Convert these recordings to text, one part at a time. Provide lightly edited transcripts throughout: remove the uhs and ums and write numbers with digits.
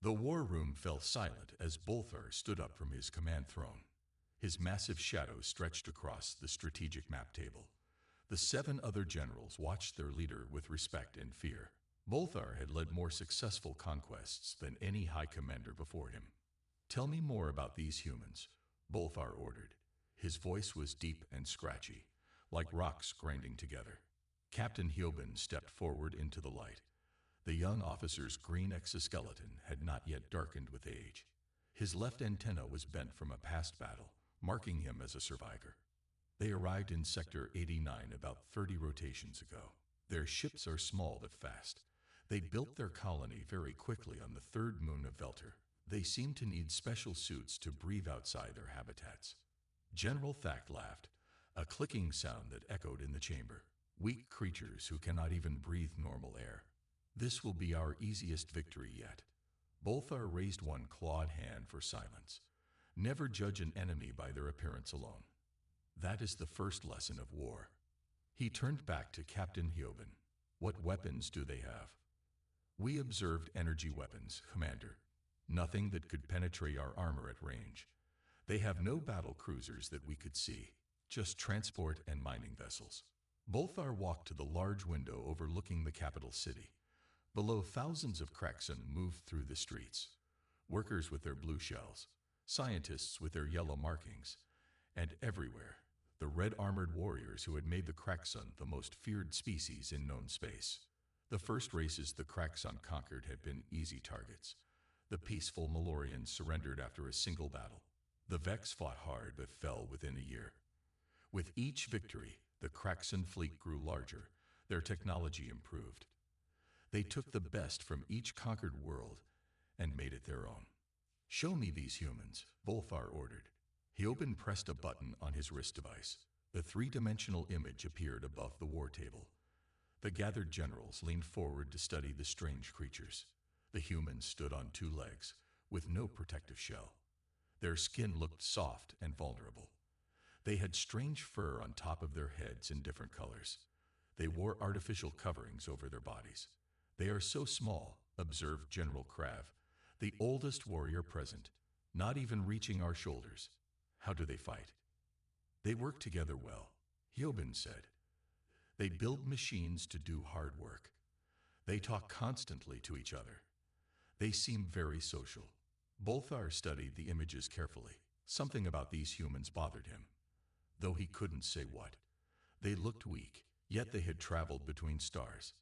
The war room fell silent as Bolthar stood up from his command throne. His massive shadow stretched across the strategic map table. The 7 other generals watched their leader with respect and fear. Bolthar had led more successful conquests than any high commander before him. "Tell me more about these humans," Bolthar ordered. His voice was deep and scratchy, like rocks grinding together. Captain Hiobin stepped forward into the light. The young officer's green exoskeleton had not yet darkened with age. His left antenna was bent from a past battle, marking him as a survivor. "They arrived in Sector 89 about 30 rotations ago. Their ships are small but fast. They built their colony very quickly on the 3rd moon of Velter. They seem to need special suits to breathe outside their habitats." General Thack laughed, a clicking sound that echoed in the chamber. "Weak creatures who cannot even breathe normal air. This will be our easiest victory yet." Bolthar raised one clawed hand for silence. Never judge an enemy by their appearance alone. That is the first lesson of war. He turned back to Captain Hiobin. "What weapons do they have?" "We observed energy weapons, Commander. Nothing that could penetrate our armor at range. They have no battle cruisers that we could see, just transport and mining vessels." Bolthar walked to the large window overlooking the capital city. Below, thousands of Kraxan moved through the streets. Workers with their blue shells, scientists with their yellow markings, and everywhere, the red-armored warriors who had made the Kraxan the most feared species in known space. The first races the Kraxan conquered had been easy targets. The peaceful Malorians surrendered after a single battle. The Vex fought hard but fell within a year. With each victory, the Kraxan fleet grew larger, their technology improved. They took the best from each conquered world and made it their own. "Show me these humans," Bolthar ordered. Hiobin pressed a button on his wrist device. The 3-dimensional image appeared above the war table. The gathered generals leaned forward to study the strange creatures. The humans stood on 2 legs, with no protective shell. Their skin looked soft and vulnerable. They had strange fur on top of their heads in different colors. They wore artificial coverings over their bodies. "They are so small," observed General Krav, "the oldest warrior present, not even reaching our shoulders. How do they fight?" "They work together well," Hiobin said. "They build machines to do hard work. They talk constantly to each other. They seem very social." Bolthar studied the images carefully. Something about these humans bothered him, though he couldn't say what. They looked weak, yet they had traveled between stars.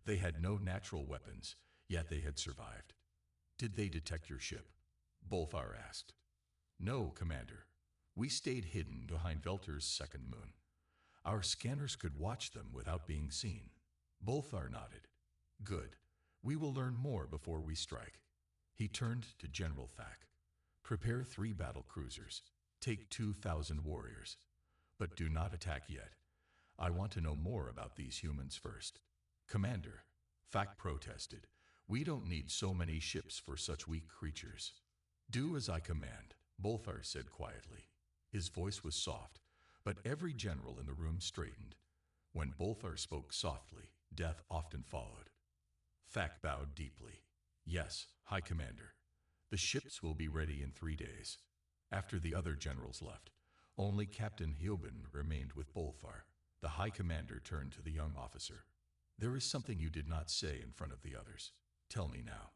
They had no natural weapons, yet they had survived. "Did they detect your ship?" Bolthar asked. "No, Commander. We stayed hidden behind Velter's 2nd moon. Our scanners could watch them without being seen." Bolthar nodded. "Good. We will learn more before we strike." He turned to General Thack. "Prepare 3 battle cruisers. Take 2,000 warriors. But do not attack yet. I want to know more about these humans first." "Commander," Thack protested, "we don't need so many ships for such weak creatures." "Do as I command," Bolthar said quietly. His voice was soft, but every general in the room straightened. When Bolthar spoke softly, death often followed. Thack bowed deeply. "Yes, High Commander. The ships will be ready in 3 days." After the other generals left, only Captain Hiobin remained with Bolthar. The High Commander turned to the young officer. "There is something you did not say in front of the others. Tell me now."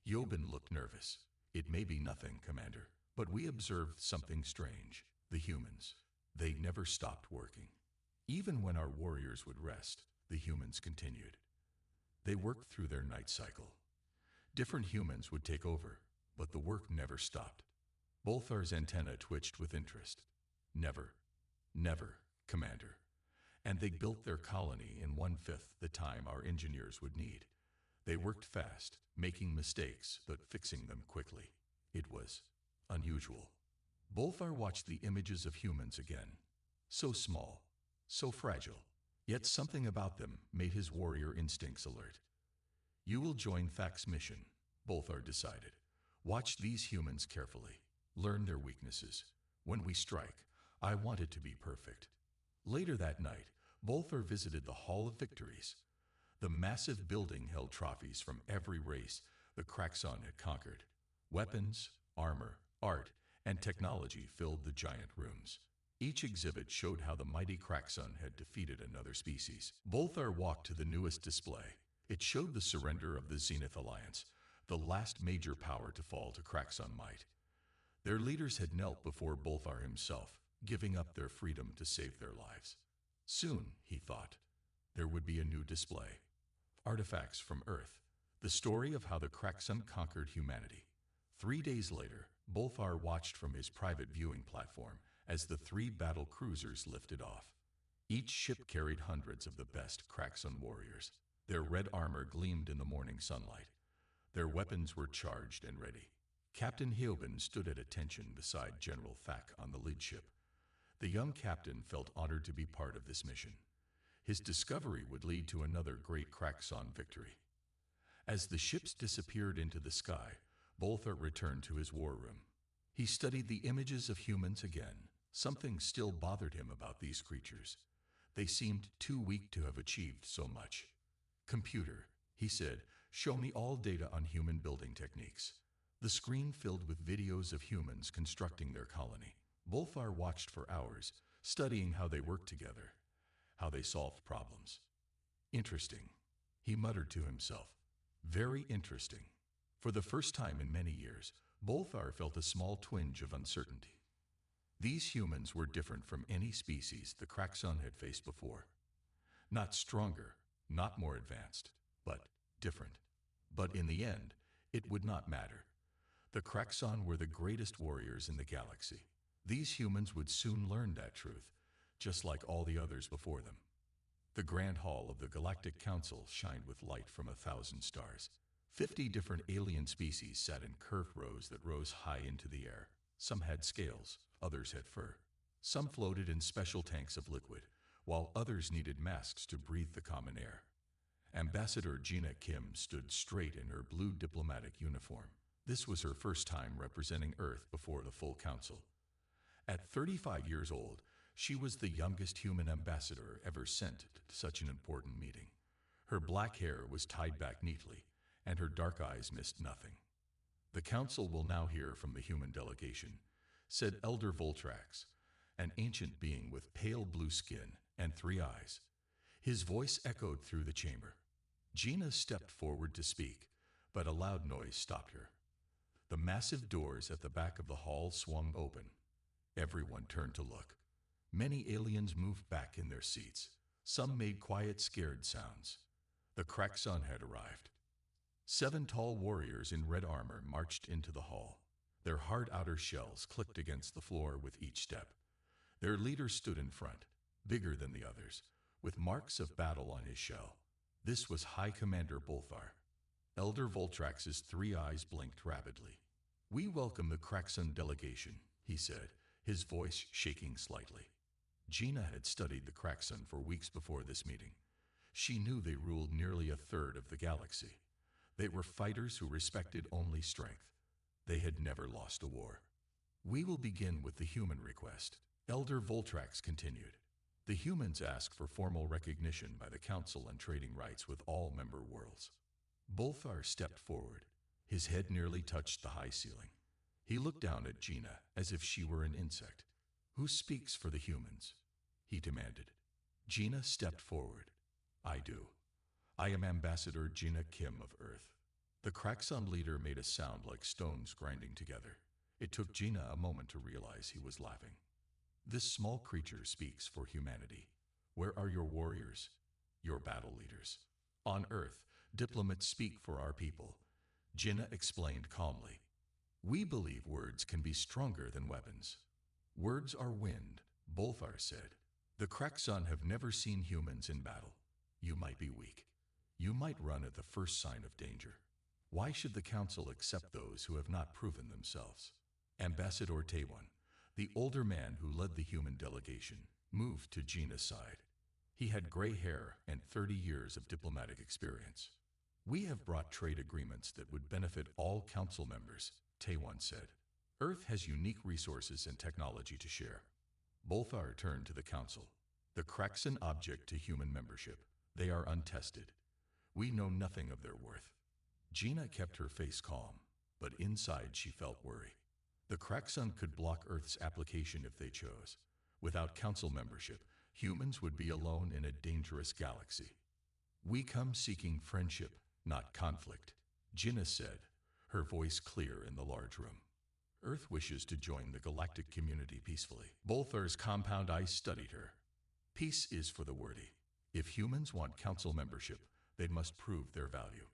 Hiobin looked nervous. "It may be nothing, Commander, but we observed something strange. The humans, they never stopped working. Even when our warriors would rest, the humans continued. They worked through their night cycle. Different humans would take over, but the work never stopped." Bolthar's antenna twitched with interest. "Never, never, Commander. And they built their colony in 1/5 the time our engineers would need. They worked fast, making mistakes, but fixing them quickly. It was unusual." Bolthar watched the images of humans again. So small, so fragile, yet something about them made his warrior instincts alert. "You will join Thack's mission," Bolthar decided. "Watch these humans carefully. Learn their weaknesses. When we strike, I want it to be perfect." Later that night, Bolthar visited the Hall of Victories. The massive building held trophies from every race, the Kraxon had conquered. Weapons, armor, art, and technology filled the giant rooms. Each exhibit showed how the mighty Kraxon had defeated another species. Bolthar walked to the newest display. It showed the surrender of the Zenith Alliance, the last major power to fall to Kraxon might. Their leaders had knelt before Bolthar himself, giving up their freedom to save their lives. Soon, he thought, there would be a new display. Artifacts from Earth, the story of how the Kraxon conquered humanity. 3 days later, Bolthar watched from his private viewing platform as the 3 battle cruisers lifted off. Each ship carried hundreds of the best Kraxon warriors. Their red armor gleamed in the morning sunlight. Their weapons were charged and ready. Captain Hfy stood at attention beside General Thak on the lead ship. The young captain felt honored to be part of this mission. His discovery would lead to another great Kraxon victory. As the ships disappeared into the sky, Bolthar returned to his war room. He studied the images of humans again. Something still bothered him about these creatures. They seemed too weak to have achieved so much. "Computer," he said, "show me all data on human building techniques." The screen filled with videos of humans constructing their colony. Bolthar watched for hours, studying how they worked together, how they solved problems. "Interesting," he muttered to himself. "Very interesting." For the first time in many years, Bolthar felt a small twinge of uncertainty. These humans were different from any species the Kraxon had faced before. Not stronger, not more advanced, but different. But in the end, it would not matter. The Kraxon were the greatest warriors in the galaxy. These humans would soon learn that truth, just like all the others before them. The Grand Hall of the Galactic Council shined with light from 1,000 stars. 50 different alien species sat in curved rows that rose high into the air. Some had scales, others had fur. Some floated in special tanks of liquid, while others needed masks to breathe the common air. Ambassador Gina Kim stood straight in her blue diplomatic uniform. This was her first time representing Earth before the full council. At 35 years old, she was the youngest human ambassador ever sent to such an important meeting. Her black hair was tied back neatly, and her dark eyes missed nothing. "The council will now hear from the human delegation," said Elder Voltrax, an ancient being with pale blue skin and 3 eyes. His voice echoed through the chamber. Gina stepped forward to speak, but a loud noise stopped her. The massive doors at the back of the hall swung open. Everyone turned to look. Many aliens moved back in their seats. Some made quiet, scared sounds. The Kraxon had arrived. 7 tall warriors in red armor marched into the hall. Their hard outer shells clicked against the floor with each step. Their leader stood in front, bigger than the others, with marks of battle on his shell. This was High Commander Bolthar. Elder Voltrax's 3 eyes blinked rapidly. "We welcome the Kraxon delegation," he said, his voice shaking slightly. Gina had studied the Kraxon for weeks before this meeting. She knew they ruled nearly a third of the galaxy. They were fighters who respected only strength. They had never lost a war. "We will begin with the human request," Elder Voltrax continued. "The humans ask for formal recognition by the Council and trading rights with all member worlds." Bolthar stepped forward. His head nearly touched the high ceiling. He looked down at Gina as if she were an insect. "Who speaks for the humans?" he demanded. Gina stepped forward. "I do. I am Ambassador Gina Kim of Earth." The Kraxon leader made a sound like stones grinding together. It took Gina a moment to realize he was laughing. "This small creature speaks for humanity. Where are your warriors? Your battle leaders? On Earth, diplomats speak for our people," Gina explained calmly. "We believe words can be stronger than weapons." "Words are wind," Bolthar said. "The Kraxon have never seen humans in battle. You might be weak. You might run at the first sign of danger. Why should the Council accept those who have not proven themselves?" Ambassador Taewon, the older man who led the human delegation, moved to Gina's side. He had gray hair and 30 years of diplomatic experience. "We have brought trade agreements that would benefit all Council members," Taewon said. "Earth has unique resources and technology to share." Bolthar turned to the Council. "The Kraxon object to human membership. They are untested. We know nothing of their worth. Gina kept her face calm, but inside she felt worry. The Cracksun could block Earth's application if they chose. Without council membership, humans would be alone in a dangerous galaxy. We come seeking friendship, not conflict, Gina said, her voice clear in the large room. Earth wishes to join the galactic community peacefully. Bolthar's compound eyes studied her. Peace is for the worthy. If humans want council membership, they must prove their value.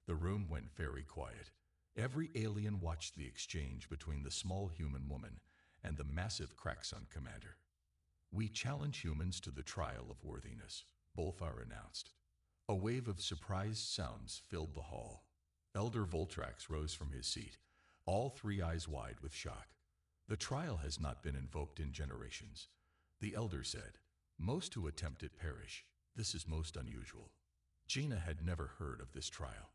The room went very quiet. Every alien watched the exchange between the small human woman and the massive Cracksun commander. We challenge humans to the trial of worthiness, Bolthar announced. A wave of surprised sounds filled the hall. Elder Voltrax rose from his seat, all three eyes wide with shock. The trial has not been invoked in generations, the elder said. Most who attempt it perish. This is most unusual. Gina had never heard of this trial.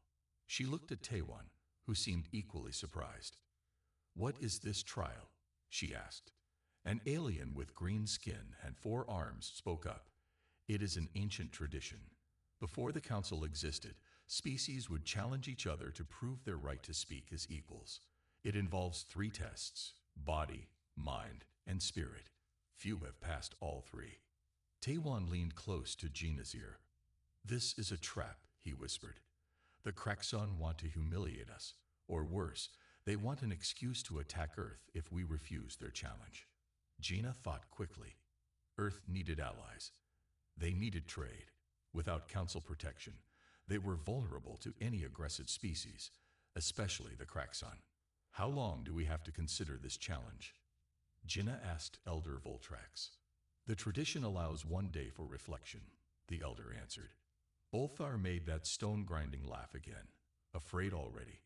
She looked at Taewon, who seemed equally surprised. What is this trial? She asked. An alien with green skin and 4 arms spoke up. It is an ancient tradition. Before the council existed, species would challenge each other to prove their right to speak as equals. It involves 3 tests: body, mind, and spirit. Few have passed all 3. Taewon leaned close to Gina's ear. This is a trap, he whispered. The Cracksun want to humiliate us, or worse, they want an excuse to attack Earth if we refuse their challenge. Gina thought quickly. Earth needed allies. They needed trade. Without council protection, they were vulnerable to any aggressive species, especially the Cracksun. How long do we have to consider this challenge? Gina asked Elder Voltrax. The tradition allows 1 day for reflection, the elder answered. Bolthar made that stone-grinding laugh again. Afraid already.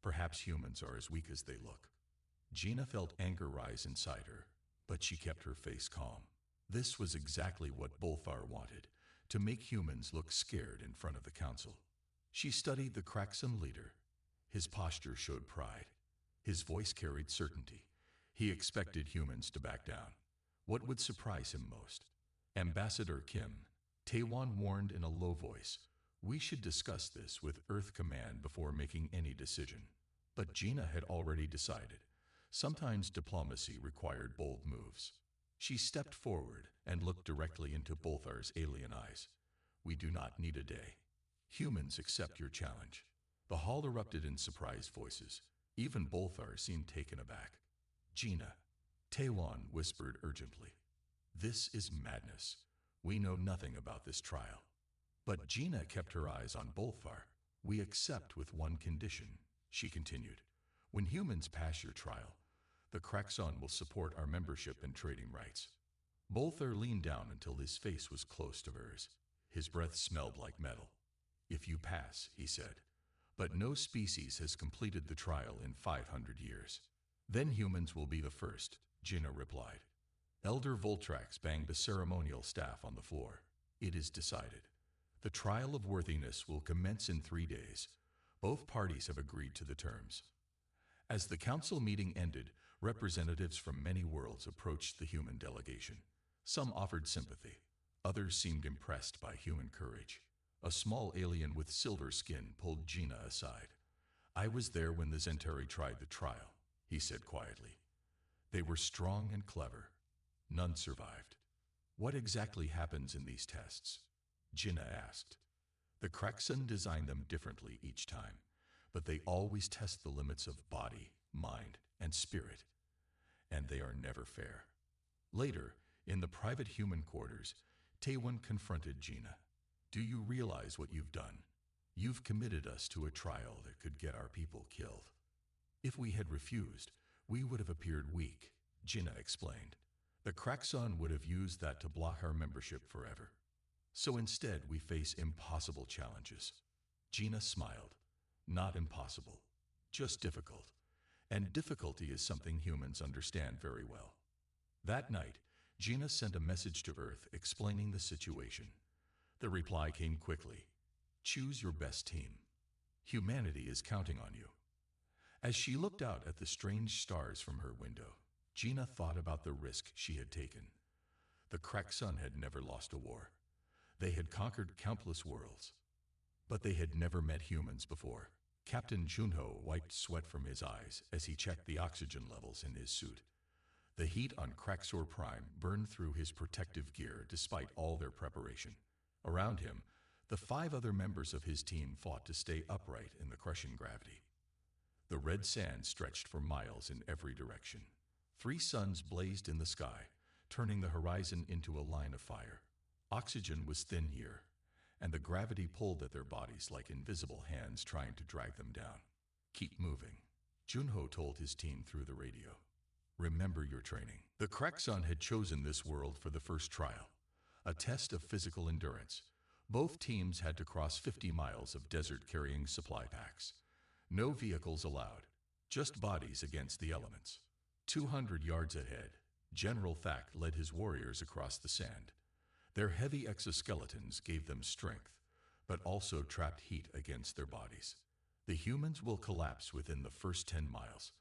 Perhaps humans are as weak as they look. Gina felt anger rise inside her, but she kept her face calm. This was exactly what Bolthar wanted, to make humans look scared in front of the council. She studied the Cracksun leader. His posture showed pride. His voice carried certainty. He expected humans to back down. What would surprise him most? Ambassador Kim, Taewon warned in a low voice, we should discuss this with Earth Command before making any decision. But Gina had already decided. Sometimes diplomacy required bold moves. She stepped forward and looked directly into Bolthar's alien eyes. We do not need a day. Humans accept your challenge. The hall erupted in surprised voices. Even Bolthar seemed taken aback. Gina, Taewon whispered urgently. This is madness. We know nothing about this trial. But Gina kept her eyes on Bolthar. We accept with one condition, she continued. When humans pass your trial, the Cracksun will support our membership and trading rights. Bolthar leaned down until his face was close to hers. His breath smelled like metal. If you pass, he said. But no species has completed the trial in 500 years. Then humans will be the first, Gina replied. Elder Voltrax banged a ceremonial staff on the floor. It is decided. The trial of worthiness will commence in 3 days. Both parties have agreed to the terms. As the council meeting ended, representatives from many worlds approached the human delegation. Some offered sympathy. Others seemed impressed by human courage. A small alien with silver skin pulled Gina aside. I was there when the Zentari tried the trial, he said quietly. They were strong and clever. None survived. What exactly happens in these tests? Gina asked. The Cracksun designed them differently each time, but they always test the limits of body, mind, and spirit. And they are never fair. Later, in the private human quarters, Taewon confronted Gina. Do you realize what you've done? You've committed us to a trial that could get our people killed. If we had refused, we would have appeared weak, Gina explained. The Cracksun would have used that to block our membership forever. So instead, we face impossible challenges. Gina smiled. Not impossible, just difficult. And difficulty is something humans understand very well. That night, Gina sent a message to Earth explaining the situation. The reply came quickly. Choose your best team. Humanity is counting on you. As she looked out at the strange stars from her window, Gina thought about the risk she had taken. The Cracksun had never lost a war. They had conquered countless worlds. But they had never met humans before. Captain Junho wiped sweat from his eyes as he checked the oxygen levels in his suit. The heat on Kraxor Prime burned through his protective gear despite all their preparation. Around him, the 5 other members of his team fought to stay upright in the crushing gravity. The red sand stretched for miles in every direction. 3 suns blazed in the sky, turning the horizon into a line of fire. Oxygen was thin here, and the gravity pulled at their bodies like invisible hands trying to drag them down. "Keep moving," Junho told his team through the radio. "Remember your training." The Kraxon had chosen this world for the first trial, a test of physical endurance. Both teams had to cross 50 miles of desert carrying supply packs. No vehicles allowed, just bodies against the elements. 200 yards ahead, General Thak led his warriors across the sand. Their heavy exoskeletons gave them strength, but also trapped heat against their bodies. "The humans will collapse within the first 10 miles.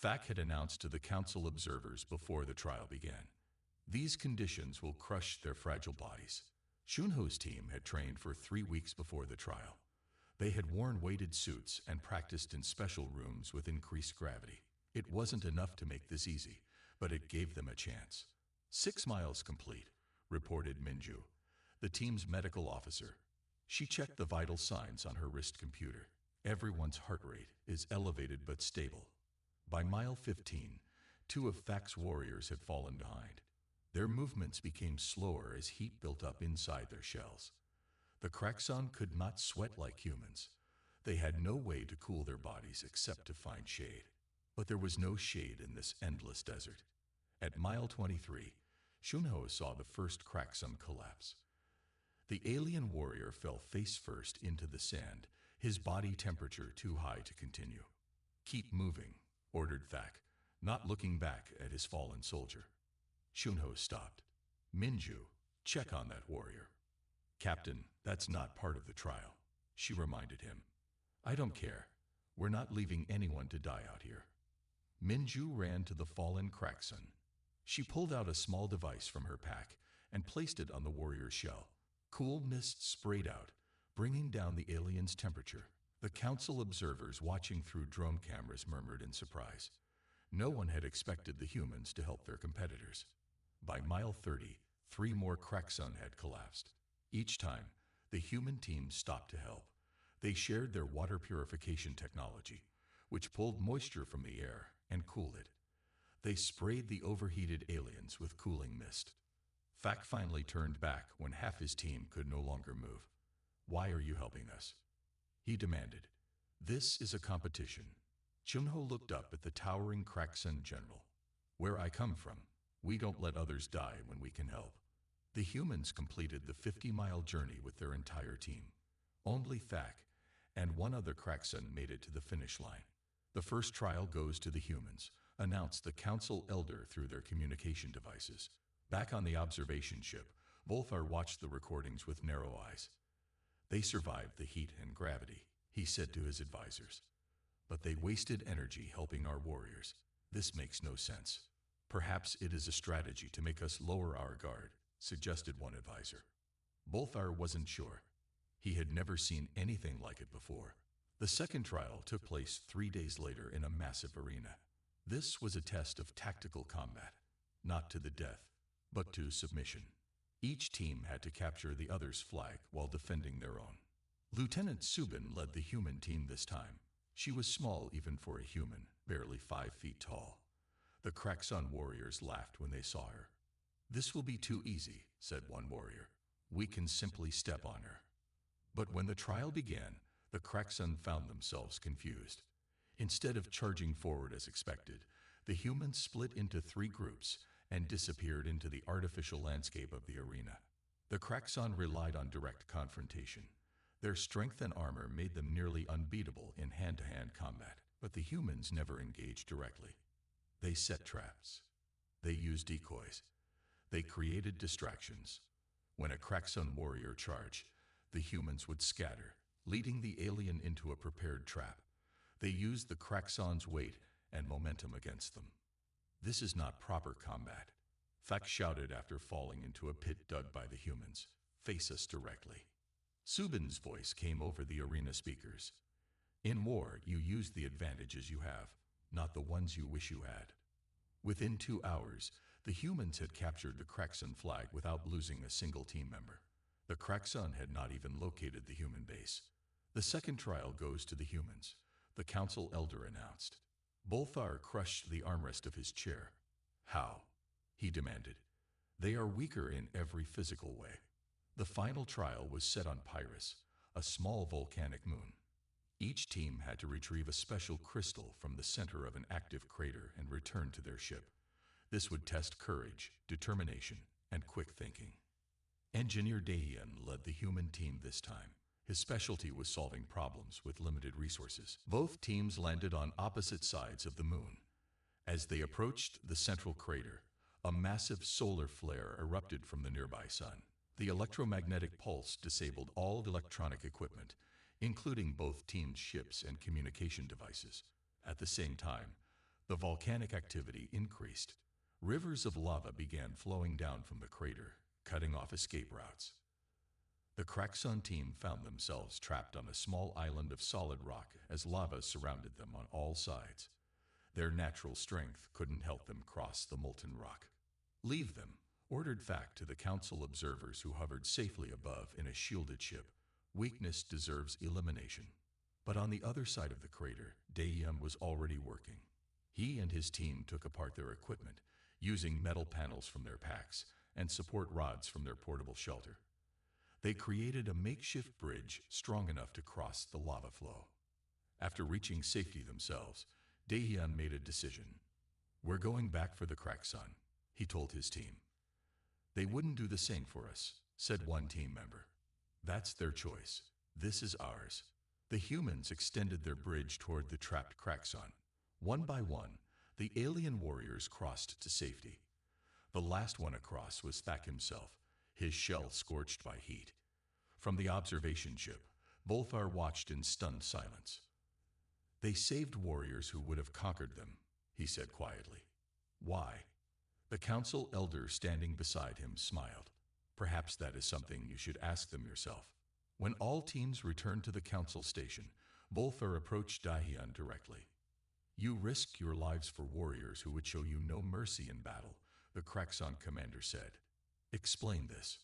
Thak had announced to the council observers before the trial began. "These conditions will crush their fragile bodies." Shunho's team had trained for 3 weeks before the trial. They had worn weighted suits and practiced in special rooms with increased gravity. It wasn't enough to make this easy, but it gave them a chance. 6 miles complete, reported Minju, the team's medical officer. She checked the vital signs on her wrist computer. Everyone's heart rate is elevated but stable. By mile 15, 2 of Thak's warriors had fallen behind. Their movements became slower as heat built up inside their shells. The Kraxon could not sweat like humans. They had no way to cool their bodies except to find shade. But there was no shade in this endless desert. At mile 23, Shunho saw the first Kraxon collapse. The alien warrior fell face first into the sand, his body temperature too high to continue. "Keep moving," ordered Thak, not looking back at his fallen soldier. Shunho stopped. "Minju, check on that warrior." "Captain, that's not part of the trial," she reminded him. "I don't care. We're not leaving anyone to die out here." Minju ran to the fallen Kraxon. She pulled out a small device from her pack and placed it on the warrior's shell. Cool mist sprayed out, bringing down the alien's temperature. The council observers watching through drone cameras murmured in surprise. No one had expected the humans to help their competitors. By mile 30, 3 more Kraxon had collapsed. Each time, the human team stopped to help. They shared their water purification technology, which pulled moisture from the air and cooled it. They sprayed the overheated aliens with cooling mist. Thak finally turned back when half his team could no longer move. "Why are you helping us?" he demanded. "This is a competition." Chunho looked up at the towering Kraxon general. "Where I come from, we don't let others die when we can help." The humans completed the 50-mile journey with their entire team. Only Thak and 1 other Kraxon made it to the finish line. "The first trial goes to the humans," announced the council elder through their communication devices. Back on the observation ship, Volthar watched the recordings with narrow eyes. "They survived the heat and gravity," he said to his advisors. "But they wasted energy helping our warriors. This makes no sense." "Perhaps it is a strategy to make us lower our guard," suggested one advisor. Volthar wasn't sure. He had never seen anything like it before. The second trial took place 3 days later in a massive arena. This was a test of tactical combat, not to the death, but to submission. Each team had to capture the other's flag while defending their own. Lieutenant Subin led the human team this time. She was small even for a human, barely 5 feet tall. The Kraxon warriors laughed when they saw her. "This will be too easy," said one warrior. "We can simply step on her." But when the trial began, the Kraxon found themselves confused. Instead of charging forward as expected, the humans split into 3 groups and disappeared into the artificial landscape of the arena. The Kraxon relied on direct confrontation. Their strength and armor made them nearly unbeatable in hand-to-hand combat, but the humans never engaged directly. They set traps. They used decoys. They created distractions. When a Kraxon warrior charged, the humans would scatter, leading the alien into a prepared trap. They used the Kraxon's weight and momentum against them. "This is not proper combat," Thak shouted after falling into a pit dug by the humans. "Face us directly." Subin's voice came over the arena speakers. In war, you use the advantages you have, not the ones you wish you had. Within 2 hours, the humans had captured the Kraxon flag without losing a single team member. The Kraxon had not even located the human base. The second trial goes to the humans, the council elder announced. Bolthar crushed the armrest of his chair. How? He demanded. They are weaker in every physical way. The final trial was set on Pyrrhus, a small volcanic moon. Each team had to retrieve a special crystal from the center of an active crater and return to their ship. This would test courage, determination, and quick thinking. Engineer Dahian led the human team this time. His specialty was solving problems with limited resources. Both teams landed on opposite sides of the moon. As they approached the central crater, a massive solar flare erupted from the nearby sun. The electromagnetic pulse disabled all electronic equipment, including both teams' ships and communication devices. At the same time, the volcanic activity increased. Rivers of lava began flowing down from the crater, cutting off escape routes. The Kraxon team found themselves trapped on a small island of solid rock as lava surrounded them on all sides. Their natural strength couldn't help them cross the molten rock. Leave them, ordered Fact to the council observers who hovered safely above in a shielded ship. Weakness deserves elimination. But on the other side of the crater, Dahian was already working. He and his team took apart their equipment, using metal panels from their packs and support rods from their portable shelter. They created a makeshift bridge strong enough to cross the lava flow. After reaching safety themselves, Dahian made a decision. We're going back for the Kraxon, he told his team. They wouldn't do the same for us, said one team member. That's their choice. This is ours. The humans extended their bridge toward the trapped Kraxon. One by one, the alien warriors crossed to safety. The last one across was Thak himself, his shell scorched by heat. From the observation ship, Bolthar watched in stunned silence. They saved warriors who would have conquered them, he said quietly. Why? The council elder standing beside him smiled. Perhaps that is something you should ask them yourself. When all teams returned to the council station, Bolthar approached Dahian directly. You risk your lives for warriors who would show you no mercy in battle, the Kraxon commander said. Explain this.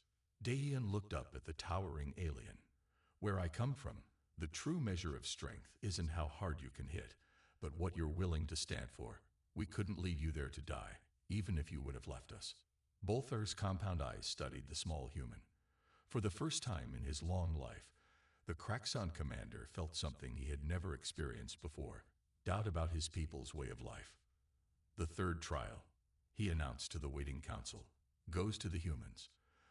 Dahian looked up at the towering alien. Where I come from, the true measure of strength isn't how hard you can hit, but what you're willing to stand for. We couldn't leave you there to die, even if you would have left us. Bolthar's compound eyes studied the small human. For the first time in his long life, the Kraxon commander felt something he had never experienced before, doubt about his people's way of life. The third trial, he announced to the waiting council, goes to the humans,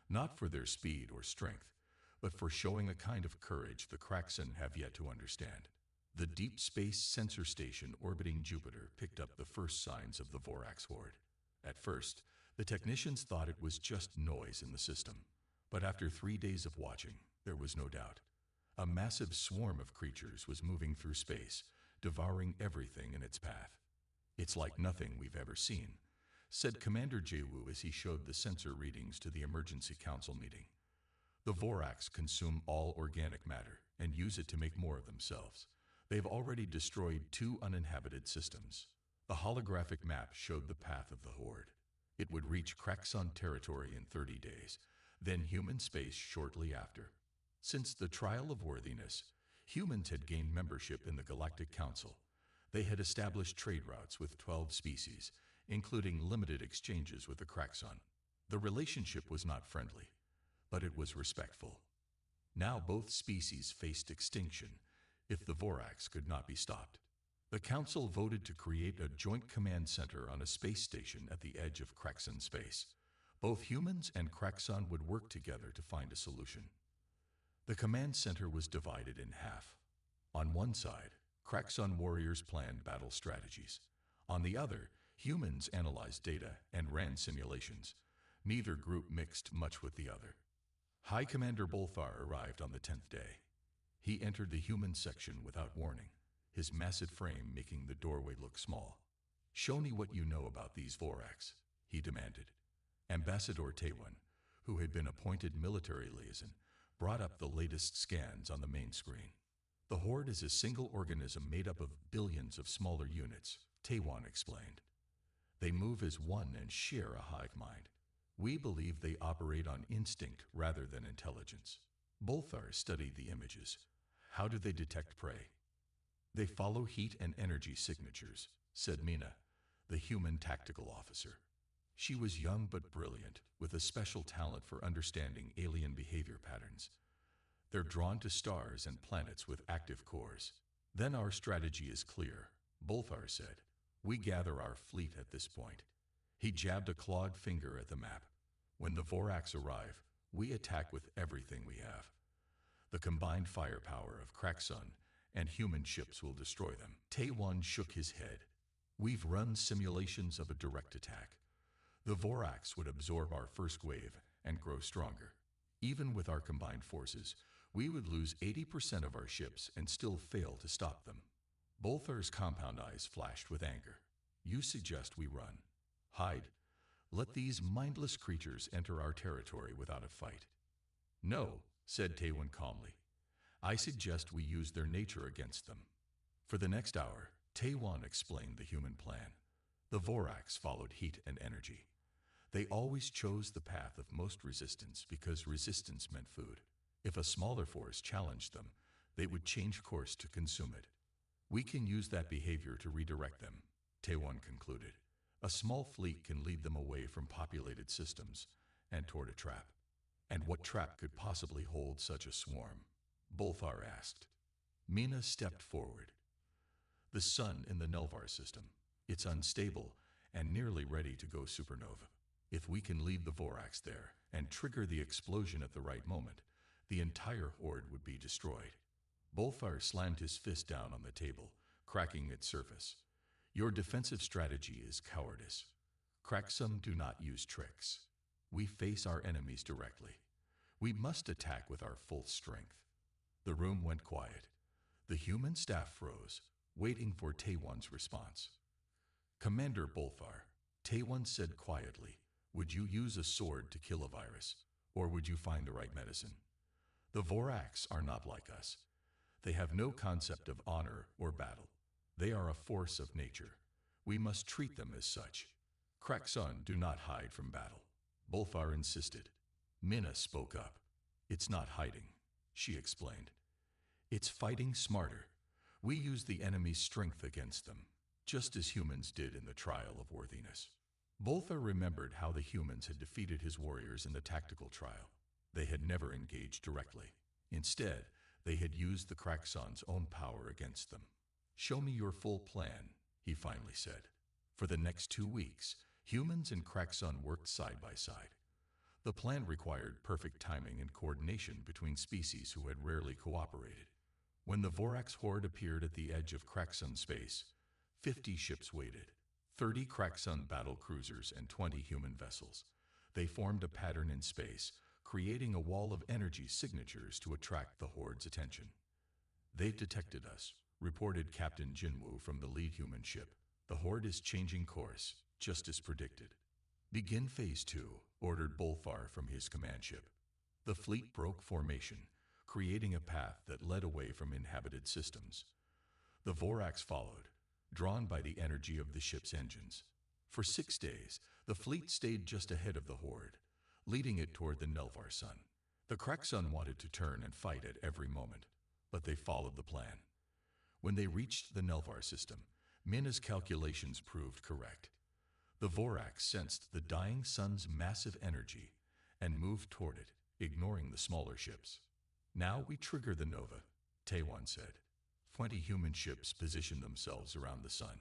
not for their speed or strength, but for showing a kind of courage the Kraxon have yet to understand. The deep space sensor station orbiting Jupiter picked up the first signs of the Vorax horde. At first, the technicians thought it was just noise in the system, but after 3 days of watching, there was no doubt. A massive swarm of creatures was moving through space, devouring everything in its path. It's like nothing we've ever seen, said Commander Jewu as he showed the sensor readings to the emergency council meeting. The Vorax consume all organic matter and use it to make more of themselves. They've already destroyed 2 uninhabited systems. The holographic map showed the path of the horde. It would reach Kraxon territory in 30 days, then human space shortly after. Since the trial of worthiness, humans had gained membership in the Galactic Council. They had established trade routes with 12 species, including limited exchanges with the Kraxon. The relationship was not friendly, but it was respectful. Now both species faced extinction if the Vorax could not be stopped. The Council voted to create a joint command center on a space station at the edge of Kraxon space. Both humans and Kraxon would work together to find a solution. The command center was divided in half. On one side, Kraxon warriors planned battle strategies. On the other, humans analyzed data and ran simulations. Neither group mixed much with the other. High Commander Bolthar arrived on the 10th day. He entered the human section without warning, his massive frame making the doorway look small. Show me what you know about these Vorax, he demanded. Ambassador Taewon, who had been appointed military liaison, brought up the latest scans on the main screen. The Horde is a single organism made up of billions of smaller units, Taewon explained. They move as one and share a hive mind. We believe they operate on instinct rather than intelligence. Bolthar studied the images. How do they detect prey? They follow heat and energy signatures, said Mina, the human tactical officer. She was young but brilliant, with a special talent for understanding alien behavior patterns. They're drawn to stars and planets with active cores. Then our strategy is clear, Bolthar said. We gather our fleet at this point. He jabbed a clawed finger at the map. When the Vorax arrive, we attack with everything we have. The combined firepower of Kraksun and human ships will destroy them. Taewon shook his head. We've run simulations of a direct attack. The Vorax would absorb our first wave and grow stronger. Even with our combined forces, we would lose 80% of our ships and still fail to stop them. Bolthar's compound eyes flashed with anger. You suggest we run. Hide. Let these mindless creatures enter our territory without a fight. No, said Taewon calmly. I suggest we use their nature against them. For the next hour, Taewon explained the human plan. The Vorax followed heat and energy. They always chose the path of most resistance because resistance meant food. If a smaller force challenged them, they would change course to consume it. We can use that behavior to redirect them, Taewon concluded. A small fleet can lead them away from populated systems and toward a trap. And what trap could possibly hold such a swarm? Bolthar asked. Mina stepped forward. The sun in the Nelvar system. It's unstable and nearly ready to go supernova. If we can lead the Vorax there and trigger the explosion at the right moment, the entire horde would be destroyed. Bolthar slammed his fist down on the table, cracking its surface. Your defensive strategy is cowardice. Kraksun do not use tricks. We face our enemies directly. We must attack with our full strength. The room went quiet. The human staff froze, waiting for Taewon's response. Commander Bolthar, Taewon said quietly, would you use a sword to kill a virus, or would you find the right medicine? The Vorax are not like us. They have no concept of honor or battle. They are a force of nature. We must treat them as such. Kraksun do not hide from battle. Bolthar insisted. Mina spoke up. It's not hiding, she explained. It's fighting smarter. We use the enemy's strength against them, just as humans did in the trial of worthiness. Bolthar remembered how the humans had defeated his warriors in the tactical trial. They had never engaged directly. Instead, they had used the Kraksun's own power against them. Show me your full plan, he finally said. For the next 2 weeks, humans and Kraksun worked side by side. The plan required perfect timing and coordination between species who had rarely cooperated. When the Vorax horde appeared at the edge of Kraksun space, 50 ships waited, 30 Kraksun battle cruisers and 20 human vessels. They formed a pattern in space, creating a wall of energy signatures to attract the horde's attention. They've detected us, reported Captain Jinwoo from the lead human ship. The horde is changing course, just as predicted. Begin Phase 2, ordered Bolthar from his command ship. The fleet broke formation, creating a path that led away from inhabited systems. The Vorax followed, drawn by the energy of the ship's engines. For 6 days, the fleet stayed just ahead of the horde, leading it toward the Nelvar sun. The Kraksun wanted to turn and fight at every moment, but they followed the plan. When they reached the Nelvar system, Mina's calculations proved correct. The Vorax sensed the dying sun's massive energy and moved toward it, ignoring the smaller ships. Now we trigger the Nova, Taewon said. 20 human ships positioned themselves around the sun.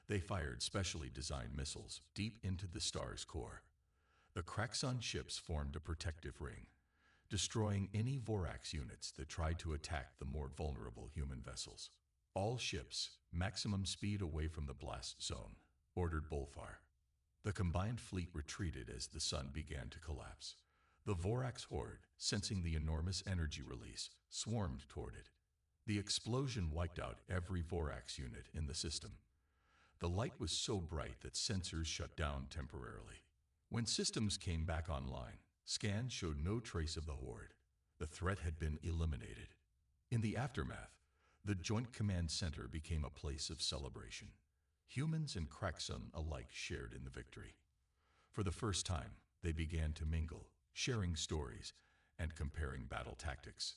They fired specially designed missiles deep into the star's core. The Kraksun ships formed a protective ring, destroying any Vorax units that tried to attack the more vulnerable human vessels. All ships, maximum speed away from the blast zone, ordered Bolthar. The combined fleet retreated as the sun began to collapse. The Vorax horde, sensing the enormous energy release, swarmed toward it. The explosion wiped out every Vorax unit in the system. The light was so bright that sensors shut down temporarily. When systems came back online, scans showed no trace of the horde. The threat had been eliminated. In the aftermath, The Joint Command Center became a place of celebration. Humans and Kraxon alike shared in the victory. For the first time, they began to mingle, sharing stories and comparing battle tactics.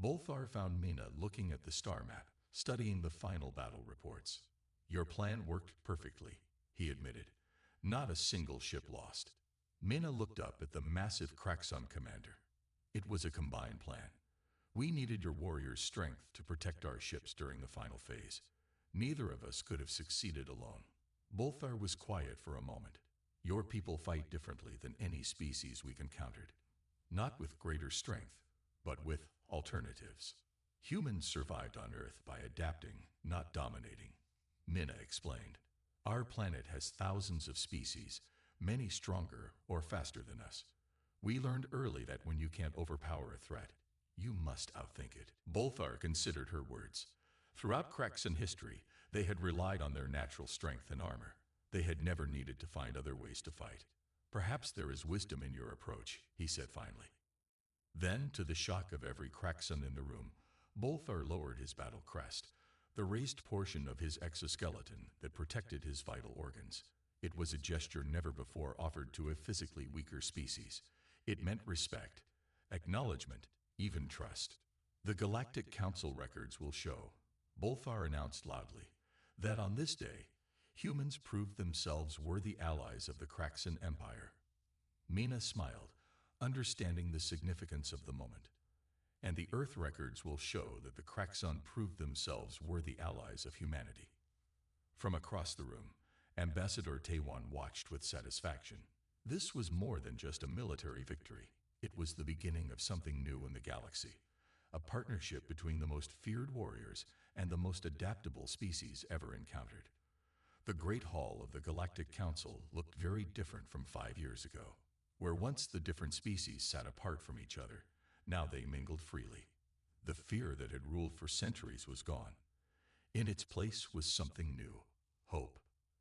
Bolthar found Mina looking at the star map, studying the final battle reports. Your plan worked perfectly, he admitted. Not a single ship lost. Mina looked up at the massive Kraxon commander. It was a combined plan. We needed your warriors' strength to protect our ships during the final phase. Neither of us could have succeeded alone. Bolthar was quiet for a moment. Your people fight differently than any species we've encountered. Not with greater strength, but with alternatives. Humans survived on Earth by adapting, not dominating. Mina explained. Our planet has thousands of species, many stronger or faster than us. We learned early that when you can't overpower a threat, you must outthink it. Bolthar considered her words. Throughout Kraxon history, they had relied on their natural strength and armor. They had never needed to find other ways to fight. Perhaps there is wisdom in your approach, he said finally. Then, to the shock of every Kraxon in the room, Bolthar lowered his battle crest, the raised portion of his exoskeleton that protected his vital organs. It was a gesture never before offered to a physically weaker species. It meant respect, acknowledgement, even trust. The Galactic Council records will show, Bolthar announced loudly, that on this day, humans proved themselves worthy allies of the Kraxon Empire. Mina smiled, understanding the significance of the moment. And the Earth records will show that the Kraxon proved themselves worthy allies of humanity. From across the room, Ambassador Taiwan watched with satisfaction. This was more than just a military victory. It was the beginning of something new in the galaxy, a partnership between the most feared warriors and the most adaptable species ever encountered. The Great Hall of the Galactic Council looked very different from 5 years ago. Where once the different species sat apart from each other, now they mingled freely. The fear that had ruled for centuries was gone. In its place was something new, hope.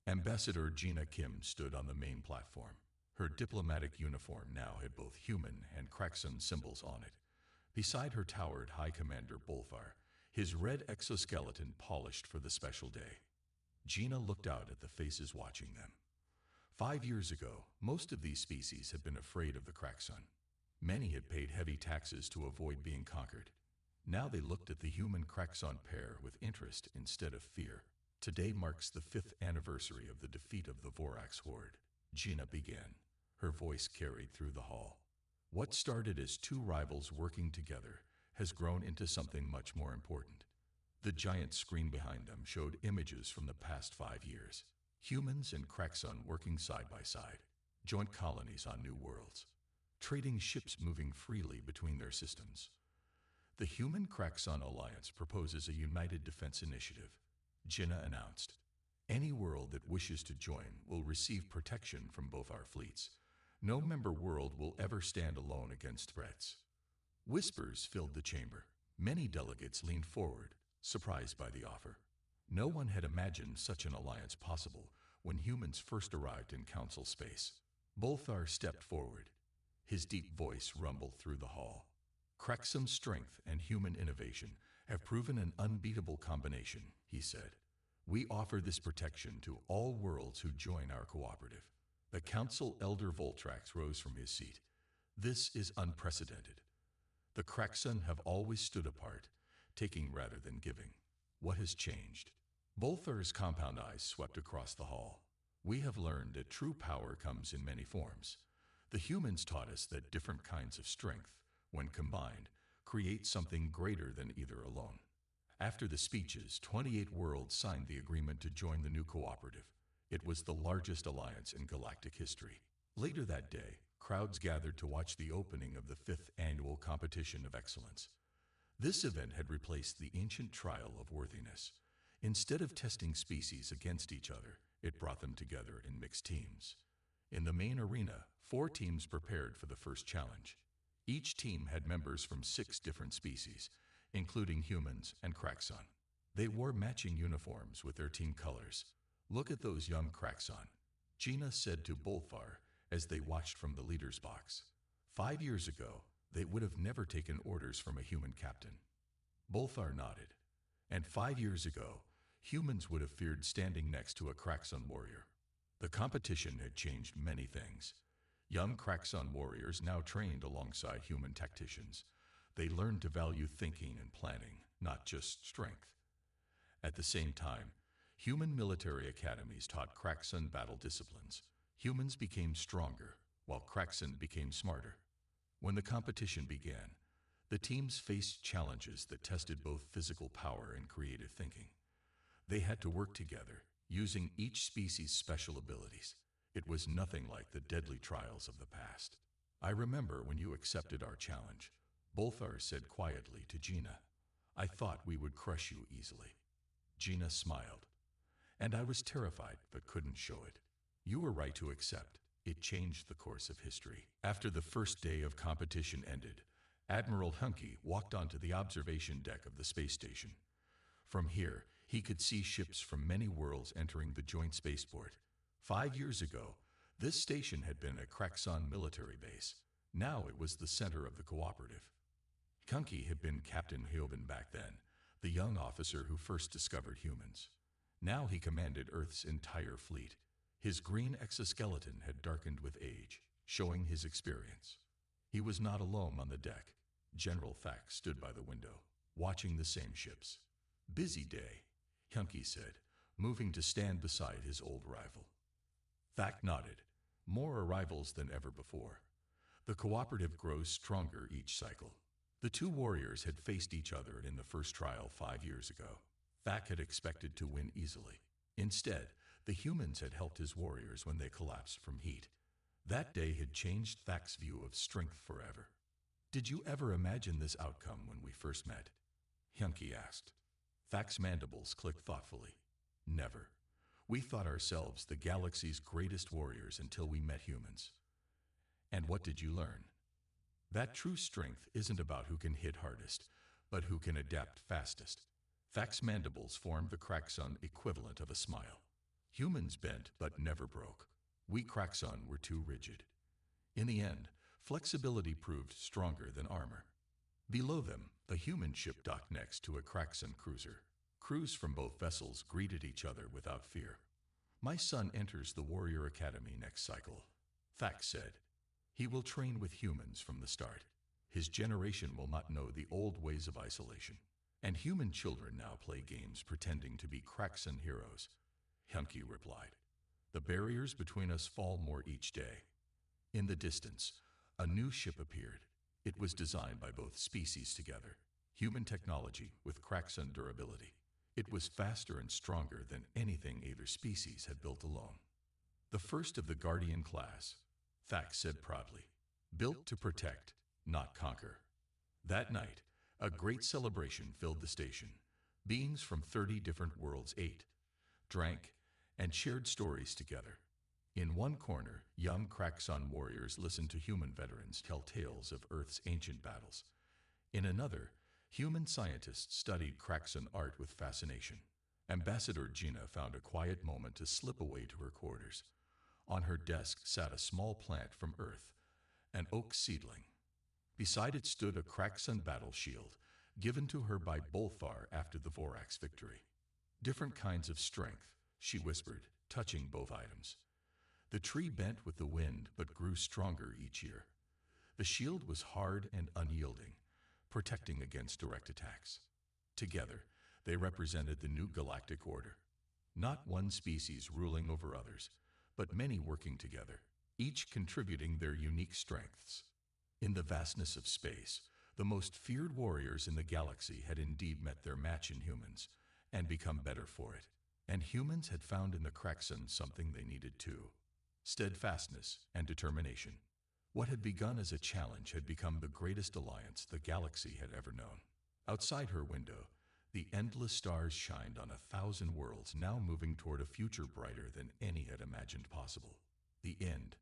Ambassador Gina Kim stood on the main platform. Her diplomatic uniform now had both human and Kraxon symbols on it. Beside her towered High Commander Bolthar, his red exoskeleton polished for the special day. Gina looked out at the faces watching them. 5 years ago, most of these species had been afraid of the Kraxon. Many had paid heavy taxes to avoid being conquered. Now they looked at the human Kraxon pair with interest instead of fear. Today marks the 5th anniversary of the defeat of the Vorax Horde. Gina began. Her voice carried through the hall. What started as 2 rivals working together has grown into something much more important. The giant screen behind them showed images from the past 5 years. Humans and Kraxon working side by side, joint colonies on new worlds, trading ships moving freely between their systems. The Human-Kraxon Alliance proposes a united defense initiative, Gina announced. Any world that wishes to join will receive protection from both our fleets. No member world will ever stand alone against threats. Whispers filled the chamber. Many delegates leaned forward, surprised by the offer. No one had imagined such an alliance possible when humans first arrived in council space. Bolthar stepped forward. His deep voice rumbled through the hall. Kraxon's strength and human innovation have proven an unbeatable combination, he said. We offer this protection to all worlds who join our cooperative. The council elder Voltrax rose from his seat. This is unprecedented. The Kraxon have always stood apart, taking rather than giving. What has changed? Bolthar's compound eyes swept across the hall. We have learned that true power comes in many forms. The humans taught us that different kinds of strength, when combined, create something greater than either alone. After the speeches, 28 worlds signed the agreement to join the new cooperative. It was the largest alliance in galactic history. Later that day, crowds gathered to watch the opening of the 5th annual competition of excellence. This event had replaced the ancient trial of worthiness. Instead of testing species against each other, it brought them together in mixed teams. In the main arena, 4 teams prepared for the first challenge. Each team had members from 6 different species, including humans and Kraxon. They wore matching uniforms with their team colors. Look at those young Kraxon, Gina said to Bolthar as they watched from the leader's box. 5 years ago, they would have never taken orders from a human captain. Bolthar nodded. And 5 years ago, humans would have feared standing next to a Kraxon warrior. The competition had changed many things. Young Kraxon warriors now trained alongside human tacticians. They learned to value thinking and planning, not just strength. At the same time, human military academies taught Kraxon battle disciplines. Humans became stronger, while Kraxon became smarter. When the competition began, the teams faced challenges that tested both physical power and creative thinking. They had to work together, using each species' special abilities. It was nothing like the deadly trials of the past. I remember when you accepted our challenge, Bolthar said quietly to Gina. I thought we would crush you easily. Gina smiled. And I was terrified, but couldn't show it. You were right to accept. It changed the course of history. After the first day of competition ended, Admiral Hfy walked onto the observation deck of the space station. From here, he could see ships from many worlds entering the joint spaceport. 5 years ago, this station had been a Kraxon military base. Now it was the center of the cooperative. Hfy had been Captain Hyoben back then, the young officer who first discovered humans. Now he commanded Earth's entire fleet. His green exoskeleton had darkened with age, showing his experience. He was not alone on the deck. General Thack stood by the window, watching the same ships. Busy day, Hfy said, moving to stand beside his old rival. Thack nodded. More arrivals than ever before. The cooperative grows stronger each cycle. The two warriors had faced each other in the first trial 5 years ago. Thack had expected to win easily. Instead, the humans had helped his warriors when they collapsed from heat. That day had changed Thack's view of strength forever. Did you ever imagine this outcome when we first met? Hfy asked. Thack's mandibles clicked thoughtfully. Never. We thought ourselves the galaxy's greatest warriors until we met humans. And what did you learn? That true strength isn't about who can hit hardest, but who can adapt fastest. Thack's mandibles formed the Kraxon equivalent of a smile. Humans bent but never broke. We Kraxon were too rigid. In the end, flexibility proved stronger than armor. Below them, a human ship docked next to a Kraxon cruiser. Crews from both vessels greeted each other without fear. My son enters the Warrior Academy next cycle, Thack said. He will train with humans from the start. His generation will not know the old ways of isolation. And human children now play games pretending to be Kraxon heroes, Hfy replied. The barriers between us fall more each day. In the distance, a new ship appeared. It was designed by both species together. Human technology with Kraxon durability. It was faster and stronger than anything either species had built alone. The first of the Guardian class, Thack said proudly. Built to protect, not conquer. That night, a great celebration filled the station. Beings from 30 different worlds ate, drank, and shared stories together. In one corner, young Kraxon warriors listened to human veterans tell tales of Earth's ancient battles. In another, human scientists studied Kraxon art with fascination. Ambassador Gina found a quiet moment to slip away to her quarters. On her desk sat a small plant from Earth, an oak seedling. Beside it stood a Kraxon battle shield, given to her by Bolthar after the Vorax victory. Different kinds of strength, she whispered, touching both items. The tree bent with the wind but grew stronger each year. The shield was hard and unyielding, protecting against direct attacks. Together, they represented the new galactic order. Not one species ruling over others, but many working together, each contributing their unique strengths. In the vastness of space, the most feared warriors in the galaxy had indeed met their match in humans, and become better for it. And humans had found in the Kraxon something they needed too: steadfastness and determination. What had begun as a challenge had become the greatest alliance the galaxy had ever known. Outside her window, the endless stars shined on 1,000 worlds now moving toward a future brighter than any had imagined possible. The end.